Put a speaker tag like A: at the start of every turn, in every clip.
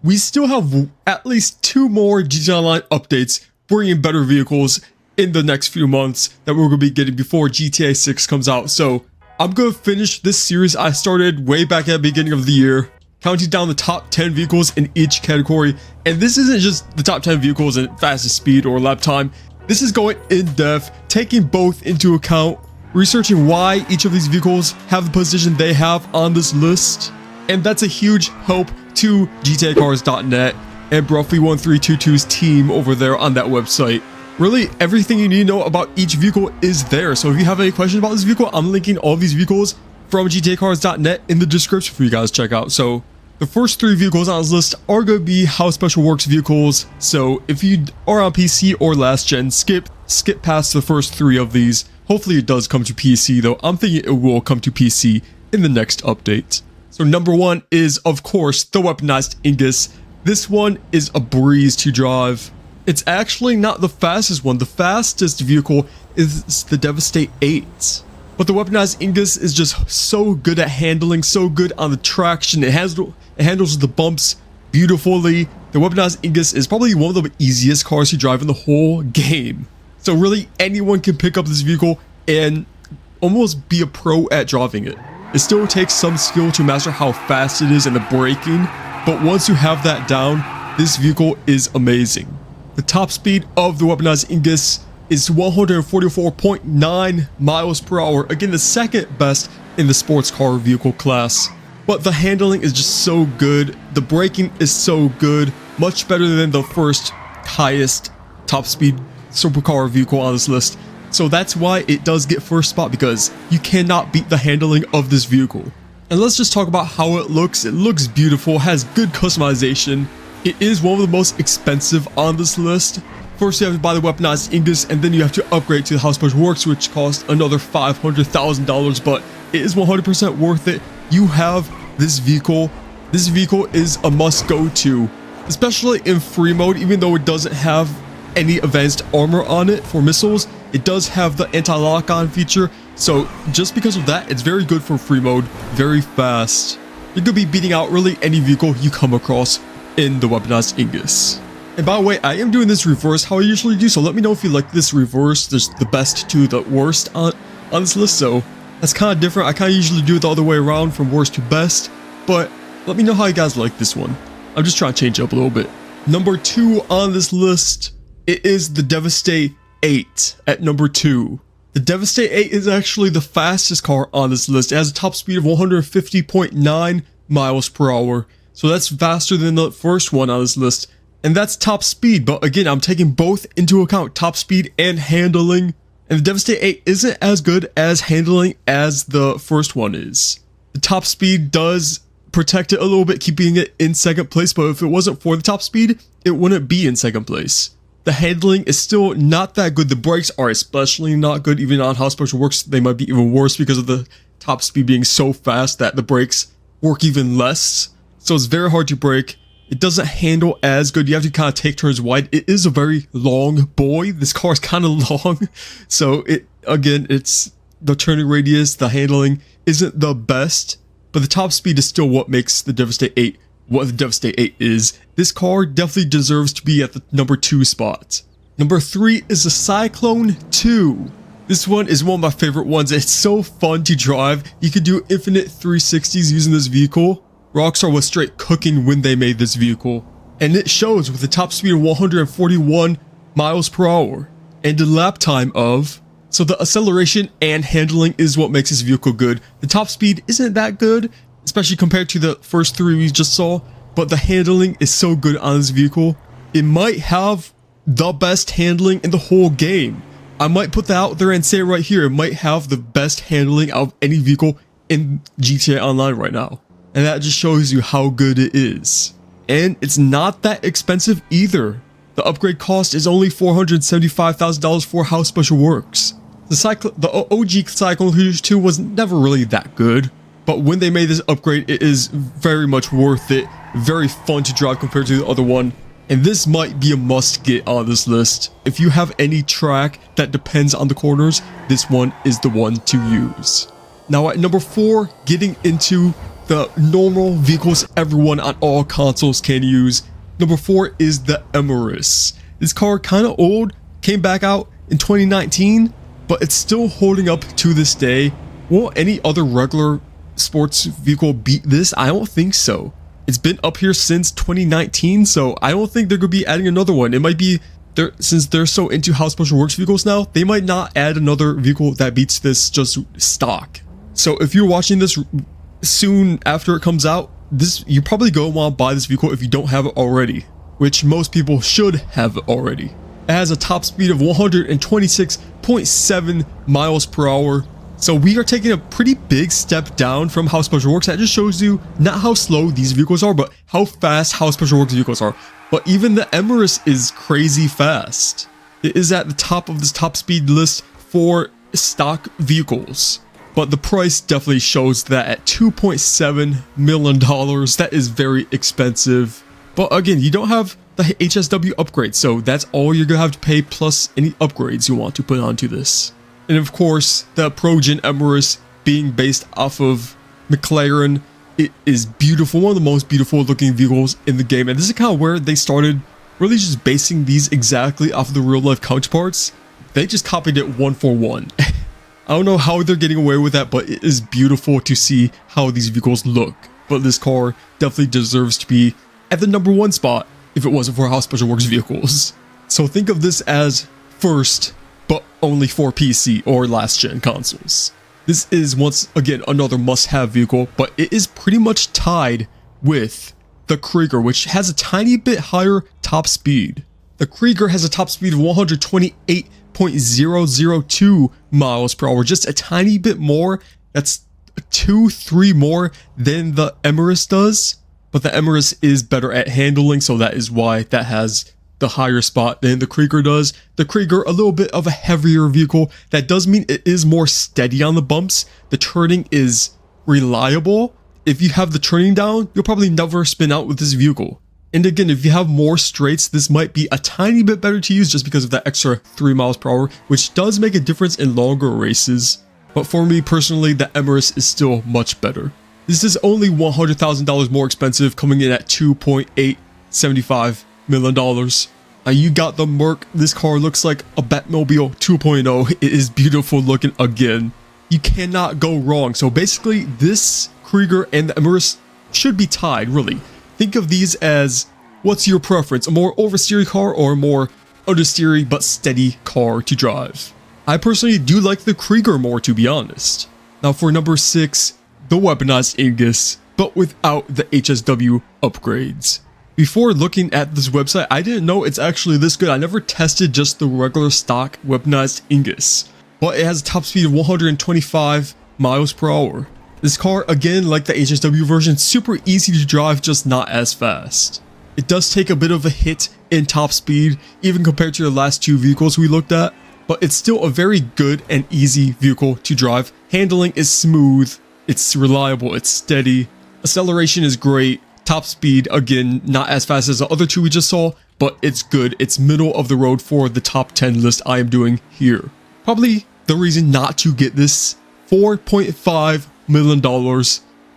A: we still have at least 2 more GTA Online updates bringing better vehicles in the next few months that we're going to be getting before GTA 6 comes out. So I'm going to finish this series I started way back at the beginning of the year, counting down the top 10 vehicles in each category. And this isn't just the top 10 vehicles in fastest speed or lap time. This is going in depth, taking both into account, researching why each of these vehicles have the position they have on this list. And that's a huge help to GTAcars.net and Bruffy1322's team over there on that website. Really, everything you need to know about each vehicle is there. So if you have any questions about this vehicle, I'm linking all these vehicles from GTAcars.net in the description for you guys to check out. So the first 3 vehicles on this list are going to be How Special Works vehicles. So if you are on PC or last gen, skip past the first 3 of these. Hopefully it does come to PC though. I'm thinking it will come to PC in the next update. So number 1 is, of course, the weaponized Ingus. This one is a breeze to drive. It's actually not the fastest one. The fastest vehicle is the Deveste Eight. But the weaponized Ingus is just so good at handling, so good on the traction. It handles the bumps beautifully. The weaponized Ingus is probably one of the easiest cars to drive in the whole game. So really anyone can pick up this vehicle and almost be a pro at driving it. It still takes some skill to master how fast it is and the braking, but once you have that down, this vehicle is amazing. The top speed of the weaponized Ingus is 144.9 miles per hour, again the second best in the sports car vehicle class. But the handling is just so good, the braking is so good, much better than the first highest top speed supercar vehicle on this list. So that's why it does get first spot, because you cannot beat the handling of this vehicle. And let's just talk about how it looks. It looks beautiful, has good customization. It is one of the most expensive on this list. First you have to buy the weaponized Ingus, and then you have to upgrade to the How Special Works, which costs another $500,000, but it is 100% worth it. You have this vehicle. This vehicle is a must go to, especially in free mode. Even though it doesn't have any advanced armor on it for missiles, it does have the anti-lock-on feature. So just because of that, it's very good for free mode, very fast. You could be beating out really any vehicle you come across in the weaponized Ingus. And by the way, I am doing this reverse how I usually do, so let me know if you like this reverse. There's the best to the worst on this list, so that's kind of different. I kind of usually do it the other way around, from worst to best, but let me know how you guys like this one. I'm just trying to change up a little bit. Number 2 on this list, it is the Deveste Eight at number 2. The Deveste 8 is actually the fastest car on this list. It has a top speed of 150.9 miles per hour. So that's faster than the first one on this list. And that's top speed, but again, I'm taking both into account, top speed and handling. And the Deveste 8 isn't as good as handling as the first one is. The top speed does protect it a little bit, keeping it in second place, but if it wasn't for the top speed, it wouldn't be in second place. The handling is still not that good. The brakes are especially not good. Even on How Special Works, they might be even worse because of the top speed being so fast that the brakes work even less. So it's very hard to brake. It doesn't handle as good. You have to kind of take turns wide. It is a very long boy. This car is kind of long. So it's the turning radius, the handling isn't the best, but the top speed is still what makes the Deveste 8 what the Deveste 8 is. This car definitely deserves to be at the number 2 spot. Number 3 is the Cyclone 2. This one is one of my favorite ones. It's so fun to drive. You can do infinite 360s using this vehicle. Rockstar was straight cooking when they made this vehicle. And it shows with a top speed of 141 miles per hour and a lap time of... So the acceleration and handling is what makes this vehicle good. The top speed isn't that good, especially compared to the first 3 we just saw, but the handling is so good on this vehicle. It might have the best handling in the whole game. I might put that out there and say it right here. It might have the best handling out of any vehicle in GTA Online right now. And that just shows you how good it is. And it's not that expensive either. The upgrade cost is only $475,000 for How Special Works. The OG Cyclone 2 was never really that good. But when they made this upgrade, it is very much worth it. Very fun to drive compared to the other one. And this might be a must get on this list. If you have any track that depends on the corners, this one is the one to use. Now at number 4, getting into the normal vehicles everyone on all consoles can use. Number 4 is the Emirates. This car kind of old, came back out in 2019, but it's still holding up to this day. Will any other regular sports vehicle beat this? I don't think so. It's been up here since 2019, so I don't think they're going to be adding another one. It might be, since they're so into how Special Works vehicles now, they might not add another vehicle that beats this just stock. So if you're watching this soon after it comes out, you probably go want to buy this vehicle if you don't have it already, which most people should have it already. It has a top speed of 126.7 miles per hour. So we are taking a pretty big step down from how Special Works. That just shows you not how slow these vehicles are, but how fast how Special Works vehicles are. But even the Emirates is crazy fast. It is at the top of this top speed list for stock vehicles. But the price definitely shows that at $2.7 million, that is very expensive. But again, you don't have the HSW upgrade, so that's all you're gonna have to pay plus any upgrades you want to put onto this. And of course, the Pro-Gen Emirates being based off of McLaren, it is beautiful, one of the most beautiful looking vehicles in the game. And this is kind of where they started really just basing these exactly off of the real life counterparts. They just copied it one for one. I don't know how they're getting away with that, but it is beautiful to see how these vehicles look. But this car definitely deserves to be at the number 1 spot if it wasn't for how Special Works vehicles. So think of this as first, but only for PC or last gen consoles. This is once again another must-have vehicle, but it is pretty much tied with the Krieger, which has a tiny bit higher top speed. The Krieger has a top speed of 128.002 miles per hour, just a tiny bit more. That's 2-3 more than the Emirates does, but the Emirates is better at handling, so that is why that has the higher spot than the Krieger does. The Krieger, a little bit of a heavier vehicle. That does mean it is more steady on the bumps. The turning is reliable. If you have the turning down, you'll probably never spin out with this vehicle. And again, if you have more straights, this might be a tiny bit better to use just because of that extra 3 miles per hour, which does make a difference in longer races. But for me personally, the Emirates is still much better. This is only $100,000 more expensive, coming in at $2.875 million. You got the Merc. This car looks like a Batmobile 2.0. It is beautiful looking again. You cannot go wrong. So basically, this Krieger and the Emirates should be tied, really. Think of these as, what's your preference? A more oversteery car or a more understeery but steady car to drive? I personally do like the Krieger more, to be honest. Now for number 6, the weaponized Ingus, but without the HSW upgrades. Before looking at this website, I didn't know it's actually this good. I never tested just the regular stock weaponized Ingus, but it has a top speed of 125 miles per hour. This car, again, like the HSW version, super easy to drive, just not as fast. It does take a bit of a hit in top speed, even compared to the last 2 vehicles we looked at, but it's still a very good and easy vehicle to drive. Handling is smooth, it's reliable, it's steady, acceleration is great. Top speed, again, not as fast as the other 2 we just saw, but it's good. It's middle of the road for the top 10 list I am doing here. Probably the reason not to get this, $4.5 million,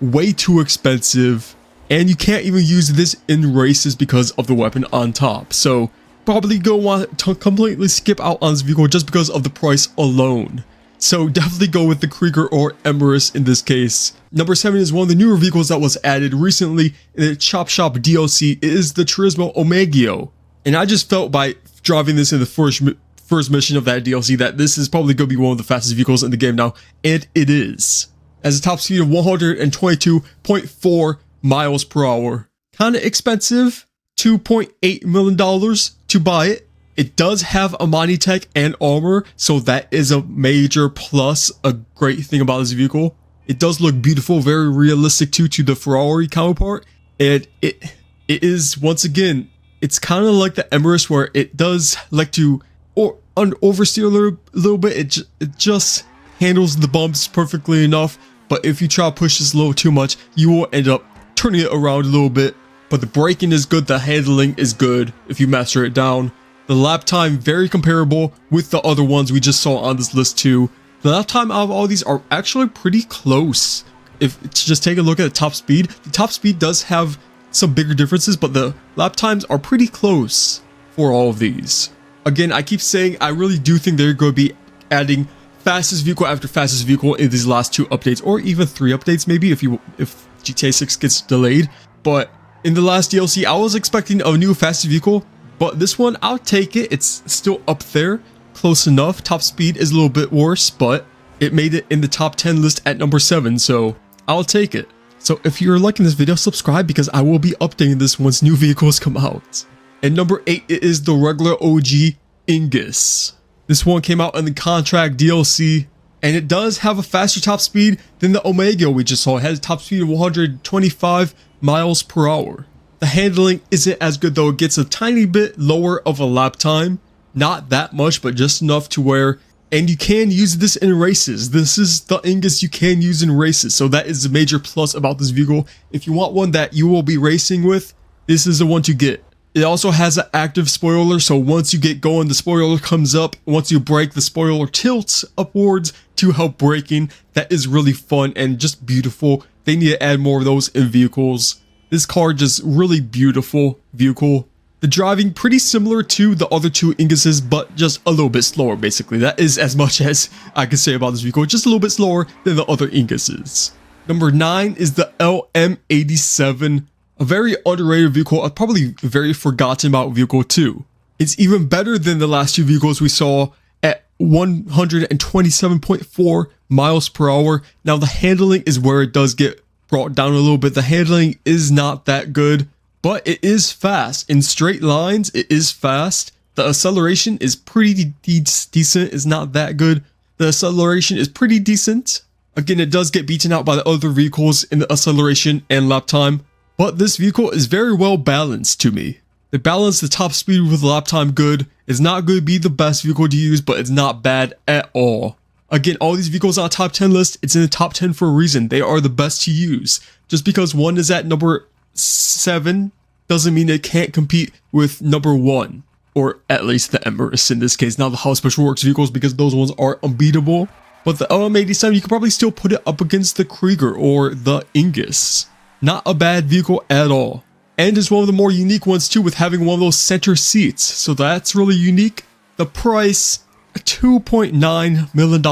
A: way too expensive, and you can't even use this in races because of the weapon on top. So probably go want to completely skip out on this vehicle just because of the price alone. So definitely go with the Krieger or Emirates in this case. Number 7 is one of the newer vehicles that was added recently in the Chop Shop DLC. It is the Turismo Omegio. And I just felt by driving this in the first mission of that DLC that this is probably going to be one of the fastest vehicles in the game now. And it is. Has a top speed of 122.4 miles per hour. Kind of expensive. $2.8 million to buy it. It does have Amani tech and armor, so that is a major plus, a great thing about this vehicle. It does look beautiful, very realistic too to the Ferrari counterpart, and it is, once again, it's kind of like the Emirates where it does like to oversteer a little bit. It just handles the bumps perfectly enough, but if you try to push this a little too much, you will end up turning it around a little bit. But the braking is good, the handling is good if you master it down. The lap time, very comparable with the other ones we just saw on this list too. The lap time out of all these are actually pretty close. If to just take a look at the top speed does have some bigger differences, but the lap times are pretty close for all of these. Again, I keep saying I really do think they're going to be adding fastest vehicle after fastest vehicle in these last 2 updates, or even 3 updates maybe if GTA 6 gets delayed. But in the last DLC, I was expecting a new fastest vehicle, but this one, I'll take it. It's still up there, close enough. Top speed is a little bit worse, but it made it in the top 10 list at number 7, so I'll take it. So if you're liking this video, subscribe because I will be updating this once new vehicles come out. And number 8 is the regular OG Ingus. This one came out in the contract DLC, and it does have a faster top speed than the Omega we just saw. It has a top speed of 125 miles per hour. The handling isn't as good though. It gets a tiny bit lower of a lap time. Not that much, but just enough to where, and you can use this in races. This is the Ingus you can use in races, so that is a major plus about this vehicle. If you want one that you will be racing with, this is the one to get. It also has an active spoiler, so once you get going, the spoiler comes up. Once you brake, the spoiler tilts upwards to help braking. That is really fun and just beautiful. They need to add more of those in vehicles. This car just really beautiful vehicle. The driving pretty similar to the other 2 Inguses, but just a little bit slower basically. That is as much as I can say about this vehicle. Just a little bit slower than the other Inguses. Number 9 is the LM87. A very underrated vehicle, a probably very forgotten about vehicle too. It's even better than the last 2 vehicles we saw at 127.4 miles per hour. Now the handling is where it does get brought down a little bit. The handling is not that good, but it is fast. In straight lines, it is fast. The acceleration is pretty decent. It's not that good. The acceleration is pretty decent. Again, it does get beaten out by the other vehicles in the acceleration and lap time. But this vehicle is very well balanced to me. They balance the top speed with lap time good. It's not going to be the best vehicle to use, but it's not bad at all. Again, all these vehicles on a top 10 list, it's in the top 10 for a reason. They are the best to use. Just because one is at number 7 doesn't mean it can't compete with number 1. Or at least the Emirates in this case, not the How Special Works vehicles, because those ones are unbeatable. But the LM87, you can probably still put it up against the Krieger or the Ingus. Not a bad vehicle at all. And it's one of the more unique ones too, with having one of those center seats. So that's really unique. The price, $2.9 million.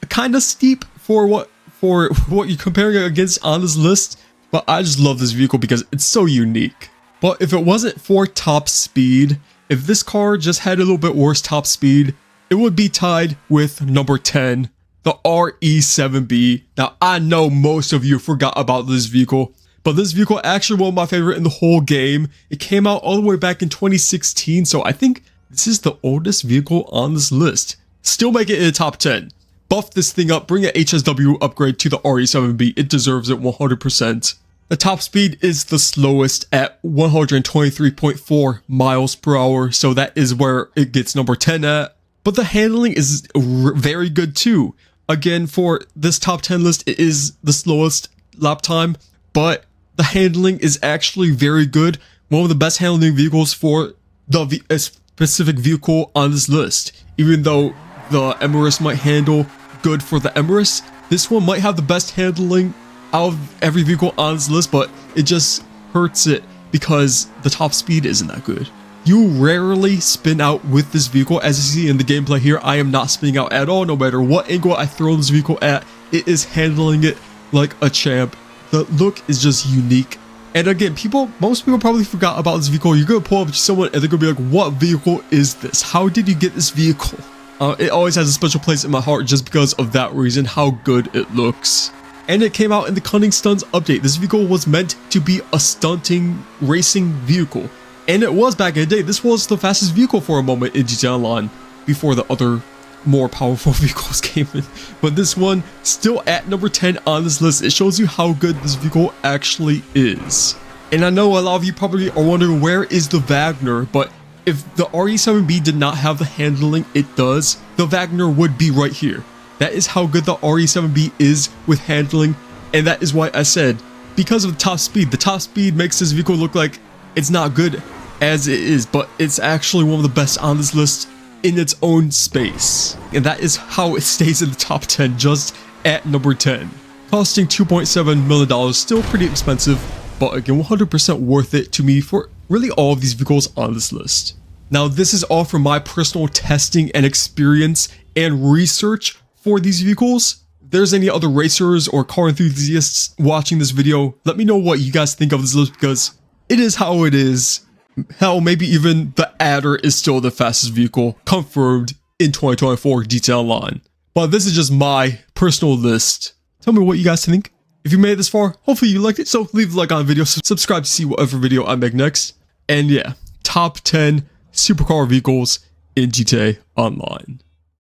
A: Kind of steep for what you're comparing it against on this list. But I just love this vehicle because it's so unique. But if it wasn't for top speed, if this car just had a little bit worse top speed, it would be tied with number 10. The RE7B. Now, I know most of you forgot about this vehicle, but this vehicle actually one of my favorite in the whole game. It came out all the way back in 2016, so I think this is the oldest vehicle on this list. Still make it in the top 10. Buff this thing up, bring an HSW upgrade to the RE7B. It deserves it 100%. The top speed is the slowest at 123.4 miles per hour, so that is where it gets number 10 at. But the handling is very good too. Again, for this top 10 list, it is the slowest lap time, but the handling is actually very good. One of the best handling vehicles for the specific vehicle on this list. Even though the Emirates might handle good for the Emirates, this one might have the best handling out of every vehicle on this list, but it just hurts it because the top speed isn't that good. You rarely spin out with this vehicle. As you see in the gameplay here, I am not spinning out at all. No matter what angle I throw this vehicle at, it is handling it like a champ. The look is just unique. And again, most people probably forgot about this vehicle. You're going to pull up to someone and they're going to be like, what vehicle is this? How did you get this vehicle? It always has a special place in my heart just because of that reason, how good it looks. And it came out in the Cunning Stunts update. This vehicle was meant to be a stunting racing vehicle. And it was back in the day. This was the fastest vehicle for a moment in GTA Online before the other more powerful vehicles came in. But this one still at number 10 on this list. It shows you how good this vehicle actually is. And I know a lot of you probably are wondering, where is the Wagner? But if the RE7B did not have the handling it does, the Wagner would be right here. That is how good the RE7B is with handling. And that is why I said, because of the top speed makes this vehicle look like it's not good as it is, but it's actually one of the best on this list. in its own space. And that is how it stays in the top 10, just at number 10. Costing $2.7 million, still pretty expensive, but again 100% worth it to me for really all of these vehicles on this list. Now this is all from my personal testing and experience and research for these vehicles. If there's any other racers or car enthusiasts watching this video, let me know what you guys think of this list, because it is how it is. Hell, maybe even the Adder is still the fastest vehicle confirmed in 2024 GTA Online. But this is just my personal list. Tell me what you guys think. If you made it this far, hopefully you liked it, so leave a like on the video, subscribe to see whatever video I make next. And yeah, top 10 supercar vehicles in GTA Online.